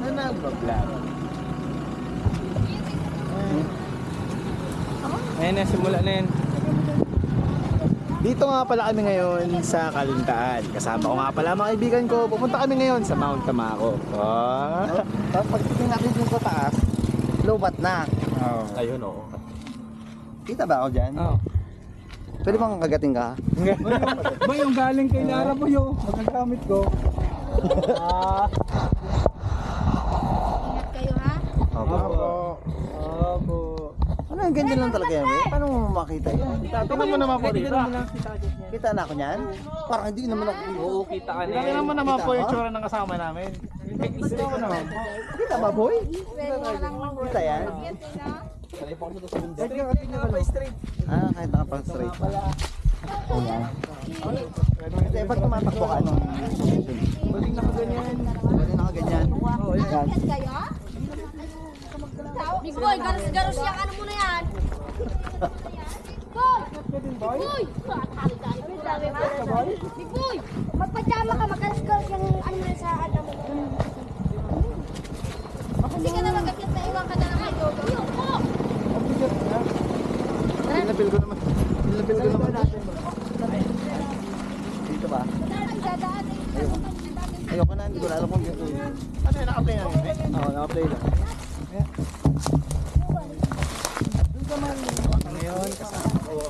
Na nagbablog. Ayun na, simula na yan. Dito nga pala kami ngayon sa Kalintaan. Kasama ko nga pala mga kaibigan ko. Pupunta kami ngayon sa Mount Tamako. Oh. Tapos pagdating natin dun sa taas, lobat na. Oh. Ayun, oo. Kita ba ako dyan? Oh. Pwede bang kagating ka? Ba yung galing kay Lara po yung magagamit ko. Ingat kayo ha. Opo. Opo. Ano yung ganyan lang talaga yan, eh? Paano mo makita yan? Tingnan mo naman po dito. Kita na ako niyan? Parang hindi naman ako. Oo, kita ka na. Tingnan mo naman po yung tsura ng kasama namin. Tingnan mo naman. Kita ba, boy? Kita yan? Kahit nakapang-straight pa. Ayan. Kasi ba't tumatakbo ka nung Baling nakaganyan. Ba't nakaganyan? Oo, yan. Yan. Ingat kayo. Big boy, garos-garos yung ano mo na yan. Boy! Boy! Big boy! Magpajama ka, magaros-garos yung ano mo na sa ano mo. Hindi ka na magkakit na iwan ka na lang kayo. Ayoko! Pinapil ko naman. Pinapil ko naman. Dito ba? Ayoko na, hindi ko na alam kung dito. Ano yun, naka-play na yun? Oo, naka-play lang. Ngayon, kasama ko.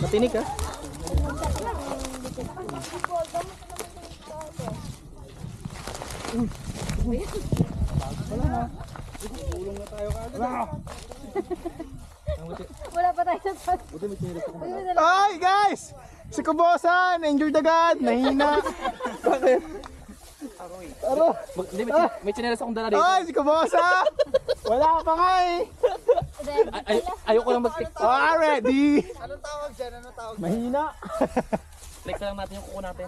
Matinig ka? Wala pa tayo sa pag... Ay, guys! Si Kubosan! Injured agad! Nahina! Bakit? Ano? May chinelas akong dala dito. Ay, si Kubosan! Wala pa nga eh! Ayoko lang mag-tiktok. Ah, ready! Anong tawag dyan? Anong tawag? Mahina! Flex lang natin yung kuko natin.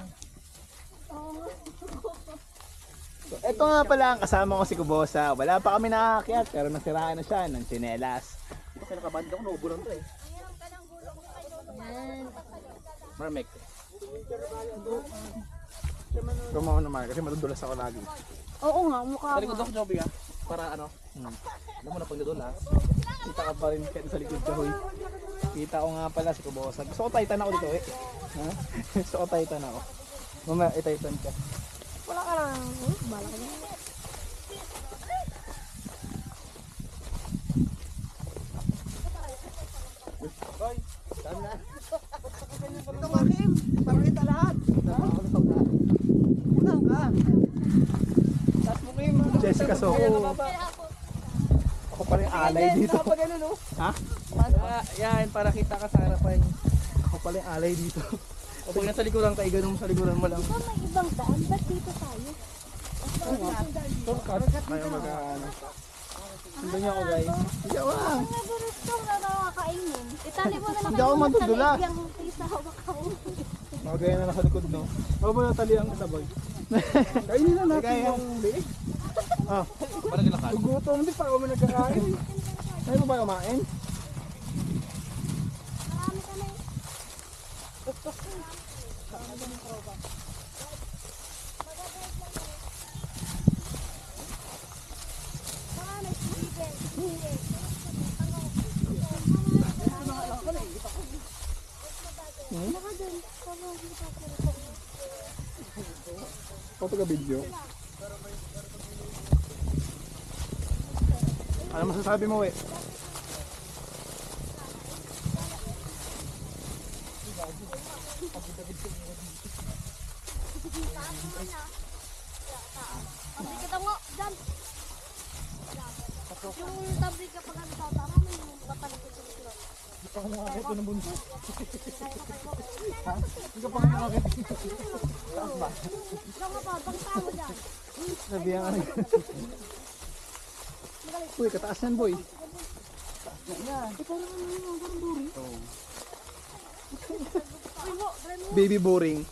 So, ito nga pala ang kasama ko si Kubosa. Wala pa kami nakakakyat pero nasiraan na siya ng tsinelas. Ito kinakaband ako, naubulan to eh. Marmek. Kumaon naman kasi madudulas ako lagi. Oo nga, mukha Sa likod ako, Joby ah. Para ano. Alam mo na pag nadulas. Kita ka pa rin sa likod ka, hoy. Kita ko nga pala si Kubosa. Gusto ko titan ako dito eh. Ha? Gusto ko titan ako. Mamaya i-titan ka. Wala ka lang. Bala ka lang. Ito malim! Parang kita lahat! Unang ka! Jessica Soho. Ako pa rin alay dito. Ha? Yan, para kita ka sa harapan. Ako pa rin alay dito. O pag nasa likuran ka, ganun mo sa likuran mo lang. Ito may ibang daan. Ba't dito tayo? Ngayon mag-ano. Sundan niyo ako, guys. Hindi ako lang. Ang nagulos ko na nakakainin. Itali mo na lang Hindi ako madudulas. Yung isa hawak ka. Magaya na nasa likod, no? Ako ba natalihan kita, boy? Kainin na natin yung liig. Ah, Para gilakad. gugutom. Hindi pa ako nagkakain. Ayaw mo ba kumain? Marami ka na Foto ka video. Ano masasabi mo, eh? Hindi kita mo, dyan. Yung tabri ka pag ano sa tama mo, yung batalig ko sa likod. Hindi pa ako nakakit ko ng bunso. Ha? Hindi ka pa ako nakakit. Ikaw nga pa, pang tao dyan. Sabihan ka na. Uy, kataas yan, boy. Baby boring.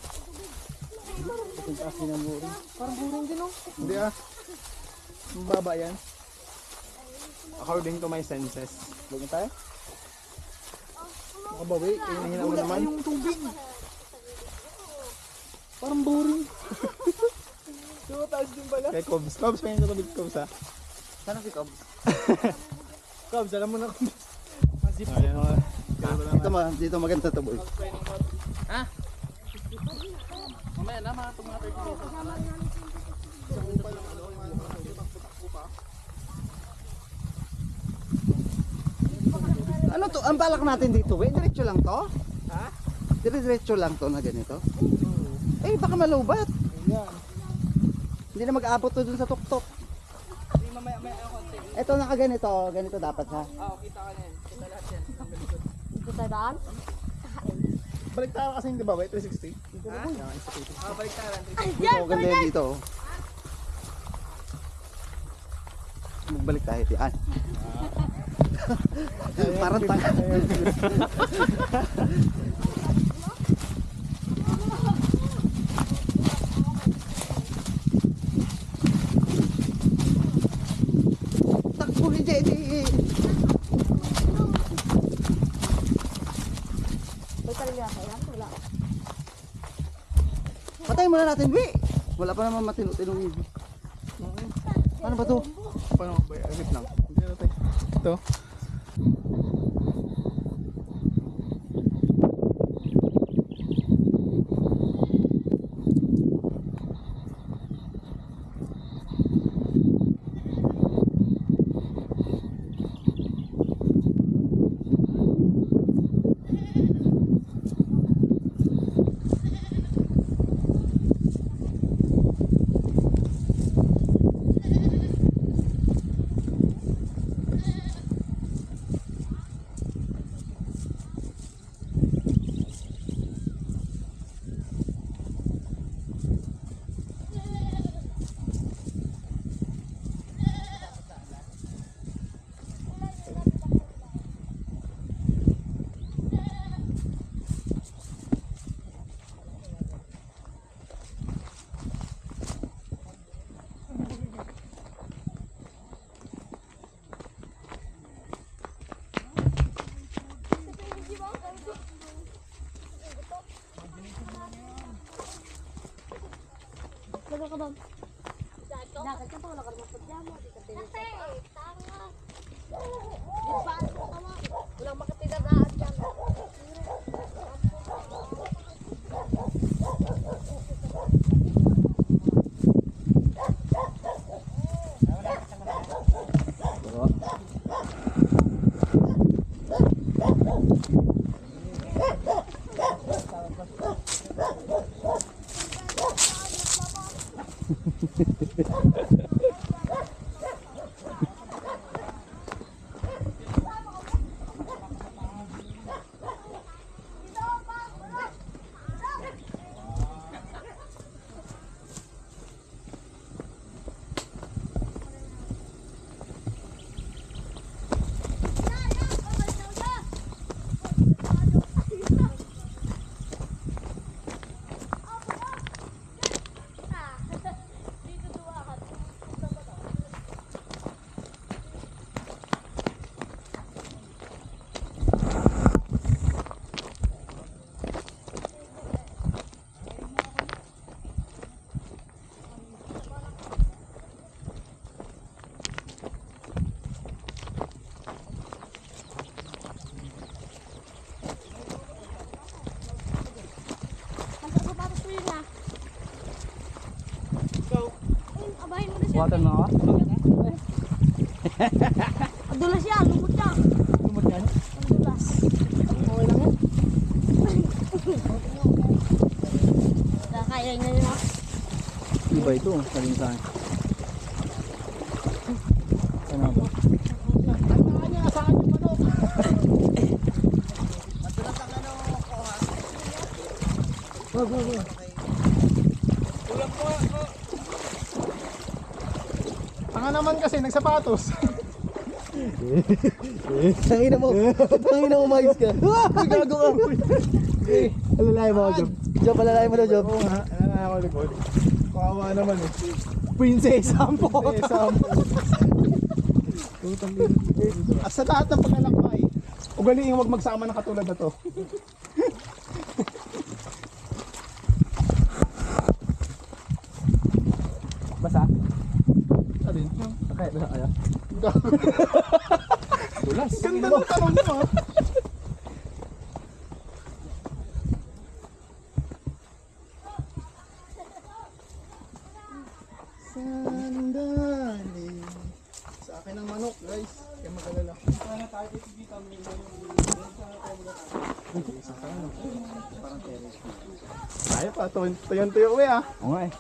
Kataas din ang boring. Parang boring din, oh. Hindi ah. Ang baba yan. According to my senses. Huwag na tayo. Makabawi, kayo nahina mo naman. Yung tubig. Parang boring. Tumataas din pala. Kay Cobbs. Cobbs, may yung tubig Cobbs ha. Sana si Cobb. Cobbs, alam mo na Cobbs. Masip. Ayan mga. Dito maganda to boy. Ha? Mamaya na mga itong mga 30 minutes. Ano to? Ang balak natin dito, we? Diretso lang to? Ha? Diretso lang to na ganito? Eh, baka malubat. Ayan. Hindi na mag-aabot to dun sa tuktok. Hindi mamaya ako konti. Ito nakaganito, ganito dapat ha. Oo, kita ka na yan. Kita lahat yan. Dito sa daan. Balik tayo kasi hindi ba? 360? Ha? Balik tayo. Dito, ganda yan dito. Magbalik tayo diyan. Parang tanga. Takbo ni Jenny. May talaga kaya? Wala. Patayin muna natin, we. Wala pa naman matino-tinong. Ano ba to? Paano ba? Agit lang. Hindi na tayo. Ito. Laga ka doon. Dagat ka pa, wala ka naman padyamo. Di ka tinit. Tanga. Di ba ano ka mo? Walang makatinagaan dyan. Buhatan mo ako? Adulas yan, lumot siya. Lumot yan? Adulas. Okay lang yan? Kaya niya yun ha. Iba ito, sabihin sa akin. Ano ba? Saan niya? Saan yung manok? Matulas ang ano ko ha. Wag. Ulam po ako. Tanga naman kasi, nagsapatos. Tangina mo. Tangina mo, mais ka. Uy, gago ka. Alalay mo ako, Job. Job, palalay mo daw, Job. Oo nga, alalay ako likod. Kawawa naman eh. Prinsesa po. At sa lahat ng paglalakbay, ugaliin wag magsama ng katulad na to. Basa? Alin? Kaya na kaya? Dulas. Ganda ng tanong mo ah. Sandali. Sa akin ang manok, guys. Kaya mag-alala. Sana tayo titigita mo yung Kaya pa, tuyon-tuyo uwi ah. Oo nga eh.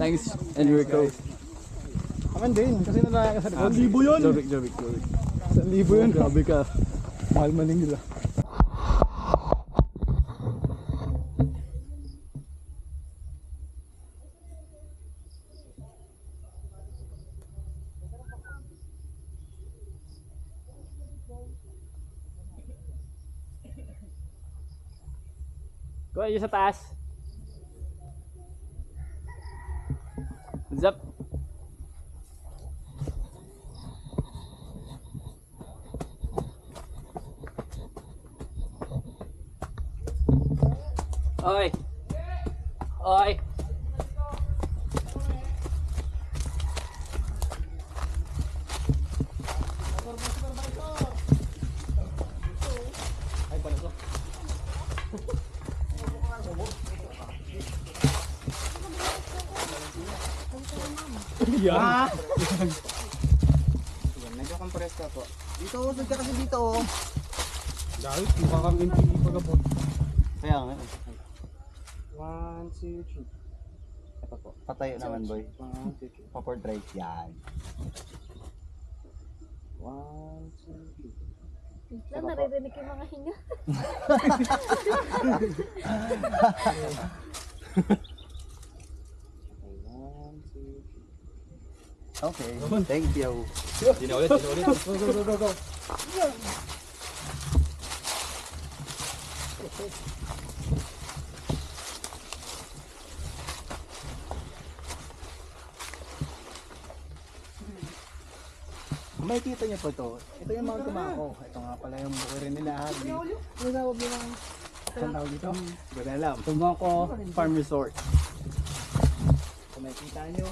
Thanks, and Rico. Aman din, kasi nalaya ka sa likod. 1,000 yun! Jobik. 1,000 yun, grabe ka. Mahal maling nila. Kuha yun sa taas. Zap. Oi. Oi. Ay, paano to? Yan. Nagka-compress ka po. Dito, usod ka kasi dito oh. Dahil, mukha kang MTV pagkabon. Kaya nga. 1, 2, 3. Ito po. Patayo naman boy. Pa-portrait. Yan. 1, 2, 3. Lang, naririnig yung mga hinga. Okay. Thank you. Hindi na ulit. Go. May kita niyo po to. Ito yung mga tumako. Ito nga pala yung bukirin nila. Ano tawag nila? Saan tawag dito? Hindi ko na alam. Tumako Farm Resort. Kung makikita nyo,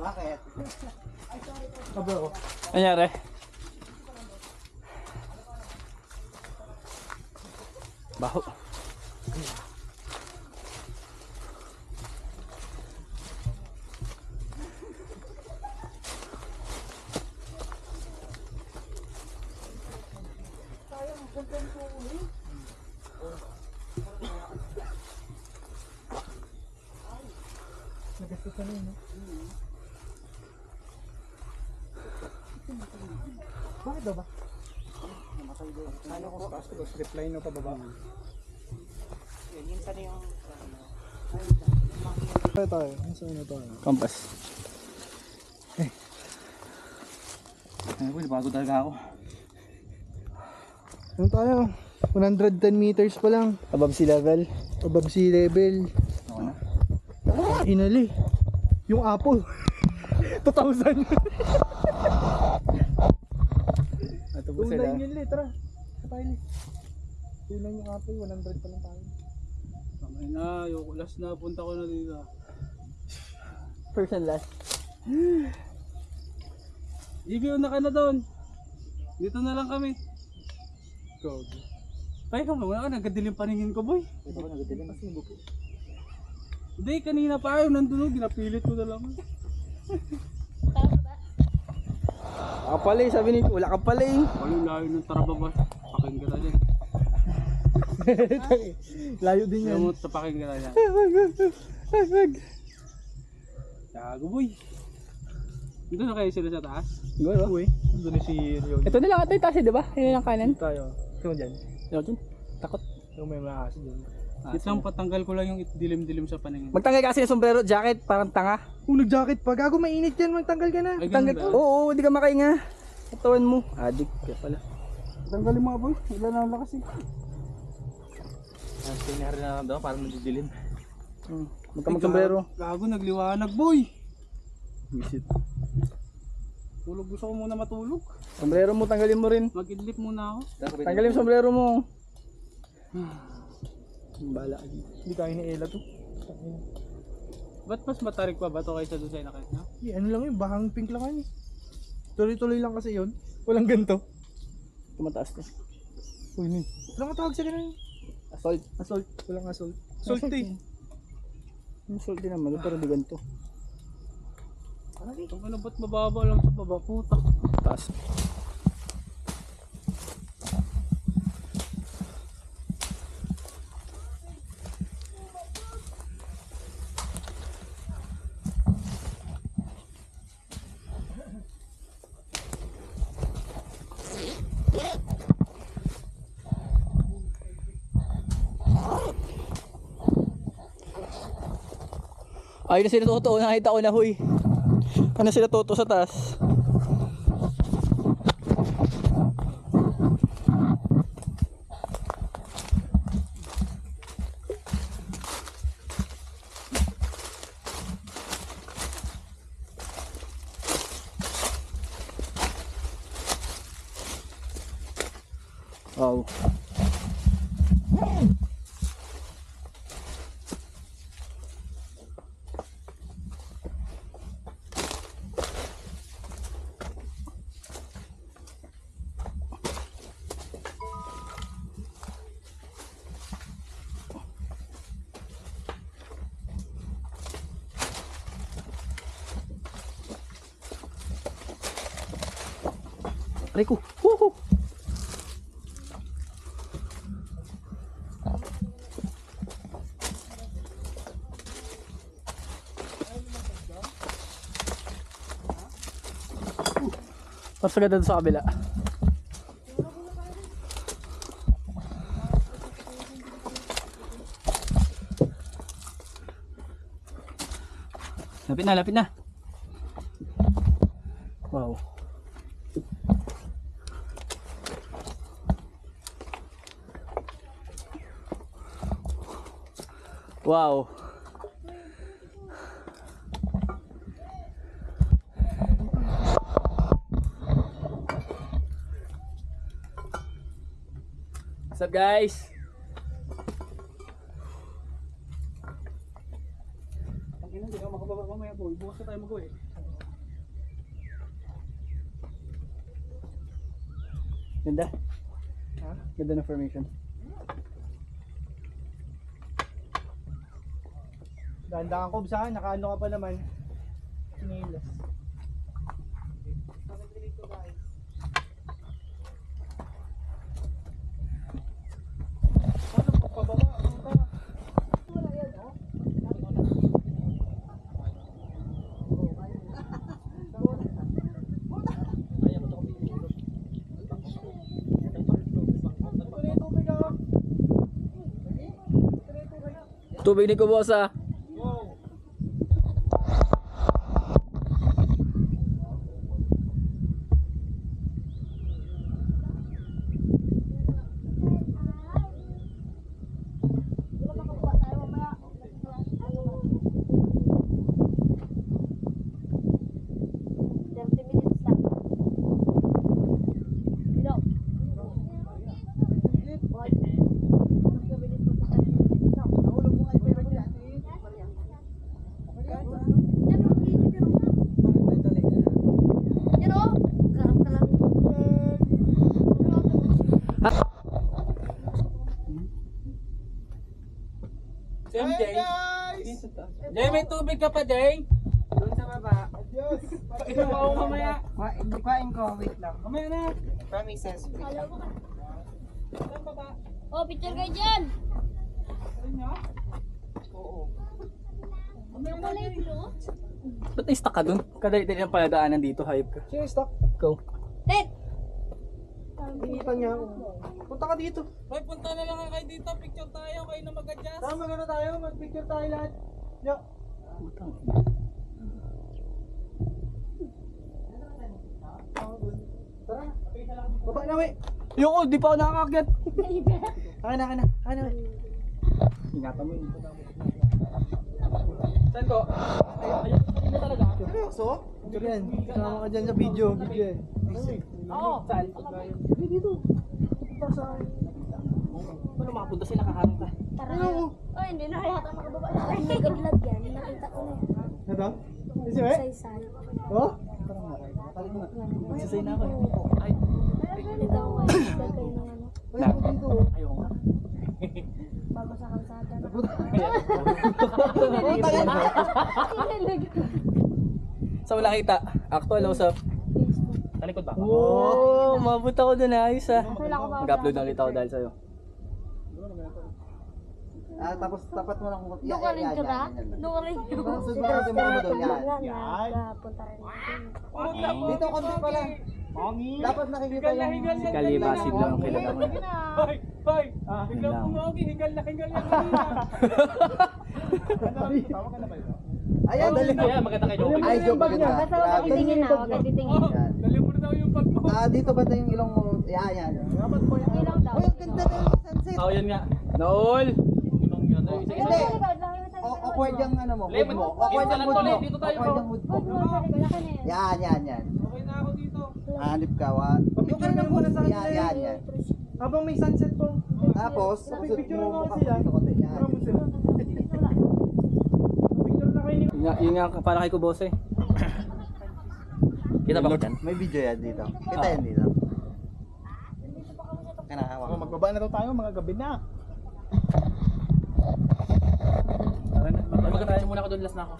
bakit? Anyari? Baho. Bakit daw ba? Ano ko sa taas, strip line no pababa. Yan sana yung tayo. Saan tayo? Compass. Ano po, napagod talaga ako. Ano tayo? 110 meters pa lang. Above sea level. Above sea level. Ako na. Inali. Yung apple. 2,000. Ito po sila. 2,900 yun, tara. Tayo. 2,900 yung apple, 100 pa lang tayo. Ay na, yung last na punta ko na dito. First and last. Ibig na ka na doon. Dito na lang kami. Go. Ay, kung wala ka, nagkadilim paningin ko, boy. Ito ko nagadilim kasi yung buko. Hindi, kanina pa ayaw nandun, ginapilit ko na lang. Tama ba? Kapalay, sabi ni wala ka pala eh. Walang layo ng tarababas. Pakinggan na dyan. Layo din yan. Gamot sa pakinggan na dyan. Gago, boy. Dito na kayo sila sa taas? Go, no? Uy, doon si Leon. Ito na lang ata yung taas, di ba? Yun ang kanan. Tayo. Ito dyan. Ito dyan. Takot. Yung may mga aso dyan. Wait lang, patanggal ko lang yung dilim-dilim sa paningin. Magtanggal kasi ng sombrero, jacket, parang tanga. Kung nag-jacket pa, gago mainit yan, magtanggal ka na. Ay, Tanggal, ganun ba? oo, hindi ka makainga. Katawan mo. Adik, kaya pala. Tanggalin mga boy, wala na ang lakas eh. Ang sinari na daw, parang nadidilim. Magka mag-sombrero. Gago, nagliwanag boy. Visit. Tulog, gusto ko muna matulog. Sombrero mo, tanggalin mo rin. Mag-idlip muna ako. Tanggalin mo sombrero mo. Bala ka dito. Hindi kaya ni Ella to. Ba't mas matarik pa ba ito kaysa doon sa inakit niya? Ano lang yun, bahang pink lang yan eh. Tuloy-tuloy lang kasi yun. Walang ganito. Tumataas to. Uy, ni. Walang matawag sa ganun. Assault. Assault. Walang assault. Salty. Assault din naman, pero di ganito. Kung ano ba't mababa lang sa baba, puta. Taas. Ayun na sila totoo, nakita ko na huy. Ano sila totoo sa taas? Wow. Rico. Woohoo! Mas agad doon sa kabila. Lapit na, lapit na. Wow. Wow. What's up guys? Ang ina, hindi ka makababa mamaya boy. Bukas na tayo mag-uwi. Ganda. Ganda na formation. Dahan-dahan ko saan, nakaano ka pa naman. Sinilas. Tubig ni Kubosa. Jay, Jay, may tubig ka pa, Jay? Doon sa baba. Adios. Ikaw ako mamaya. Kain ko, wait lang. Mamaya na. Promises. Oh, picture kayo dyan! Ba't na-stuck ka dun? Kadali-dali ang paladaanan dito, hayop ka. Sino stock? Go. Ted! Initan niya ako. Punta ka dito. Hoy, punta na lang kayo dito. Picture tayo. Kayo na mag-adjust. Tama magano tayo, mag-picture tayo lahat. Yo. Putang. Tara. Baba na, we. Yung di pa ako nakakakyat. Akin na, we. Ingatan mo yun. Saan ko? Ayun, kanina talaga. Seryoso? Picture yan. Kasama ka dyan sa video. Video yan. Oo. Saan? Dito. Paano makapunta sila kaharang ka? Tara na. Oh, hindi na yata makababa. Ay, nagaglag yan. Nakita ko na yan. Ito? Isi, we? Saysay. Oh? Magsasay na ako. Ay, Dito ako kayo. Naglag kayo ng ano. Uy, ako dito. ayaw nga. Bago sa kalsada. Sa wala kita. Actual o sa... Sa likod ba? Oo, mabot ako dun ayos ah. Wala ko ba? Mag-upload lang kita ko dahil sa'yo. Tapos tapat mo lang kung... Doon ka rin ka ba? Doon ka rin. Sunod mo natin mga doon. Yan. Punta rin natin. Dito konti pala. Dapat nakikita yung... Si Kalibasib lang ang kilala mo. Hoy! Hoy! Yun Biglang lang. pumogi. Hingal na kanina. Ayan, dali. Ayan, maganda kayo. Ay, joke maganda. Basta huwag ka titingin na. Huwag ka titingin. Yan. Dali mo na daw yung bag mo. Dito ba yung ilong mo? Yan. Ilaw daw. Uy, ang ganda na yung sunset. Oo, yun nga. Nool! Yun yun. Sige, Hindi. sige. Awkward yung ano mo, mood Lemon. mo. Awkward Dito yung lang mood to, mo. dito tayo, Awkward bro. yung mood mo. Huwag mo sa likod. Laki na yan. Yan. Okay na ako dito. Hanip ka, wan. Yung kanina muna sa kanila. Yan. Habang may sunset po. Tapos, susut mo mukha ko dito konti. Yan. Picture na kayo ni... Yun nga para kay Kubose. Kita ba ko dyan? May video yan dito. Kita yan dito. Kanahawa. Magbaba na daw tayo. Mga gabi na. Magkakita muna ako doon, last na ako.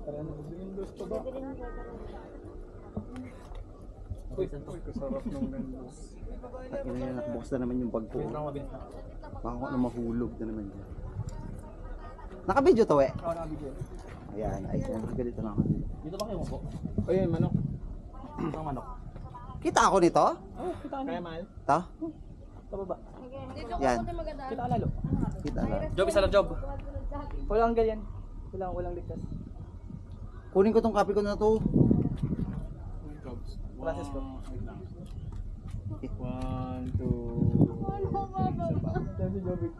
Tara na. Windows pa ba? Uy, santo. Kasarap ng Windows. Ina yan, nakbukas na naman yung bag ko. Sobrang mabilis na. Baka ko na mahulog na naman dyan. Naka-video to, we. Ako nakabigyan. Ayan, ay, ganito na ako. Dito ba kayo mo? Ayun, manok. Ang manok. Kita ako nito? Oh, kita na. Kaya mahal? To? Sa baba. Dito ko Yan. punta maganda. Kita ka lalo. Kita na. Job, isa lang job. Walang ganyan. Walang ligtas. Kunin ko tong copy ko na to. Process ko. 1, 2... Yan si Jovic.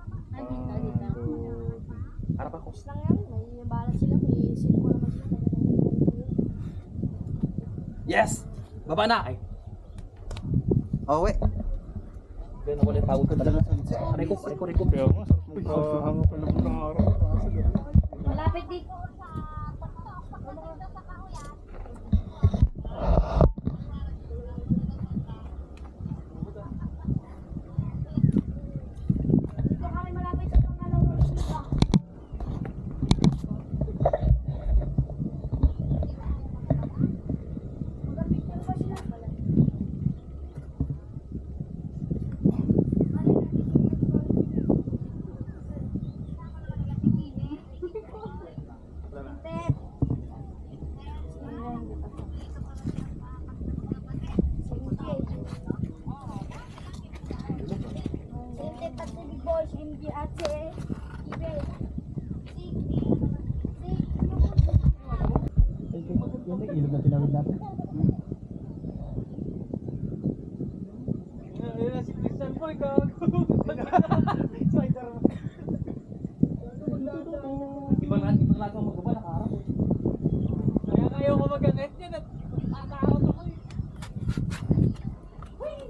Harap ako. Lang yan. May balas sila. May sino ko naman sila. Yes! Baba na! Ay, Oh, we. ganun ko ulit pagod ko talaga. Aray ko. Kaya nga, sarap magpahanga pala po ng araw. Malapit dito. Dito kami malapit sa pangalawang sila. Magpapicture ba sila? Boys, hindi ate. Yan ang ilog na tinawid natin. Ayun na si Christian Boy, gago. Ibang lahat ako magbaba, nakaharap. Kaya kayo ko mag-anet yan at